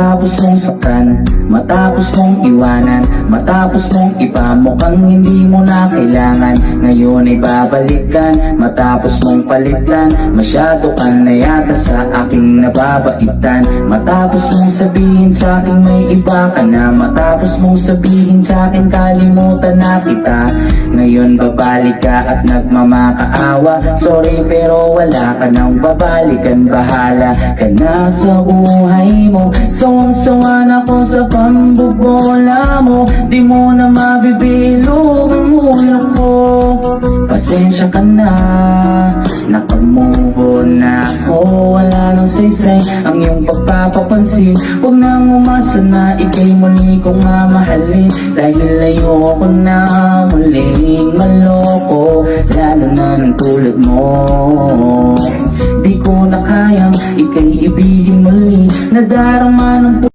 Matapos mong saktan, matapos mong iwanan, matapos mong ipamukhang hindi mo na kailangan, ngayon ay babalikan, matapos mong palitan, masyado ka na yata sa aking nababaitan. Matapos mong sabihin sa akin may iba ka na, matapos mong sabihin sa akin kalimutan na kita, ngayon babalik ka at nagmamakaawa. Sorry pero wala ka nang babalikan, bahala ka na sa buhay mo. Sawang-sawa na ko sa pambobola mo, di mo na mabibilog ang ulo ko. Pasensya ka na, nakamove on na ako, wala nang saysay ang iyong pagpapapansin. Huwag nang umasa na ika'y muli kong mamahalin, dahil ayoko na muling maloko, lalo na ng tulad mo. Di ko na kayang ika'y ibigin muli, nadarama ng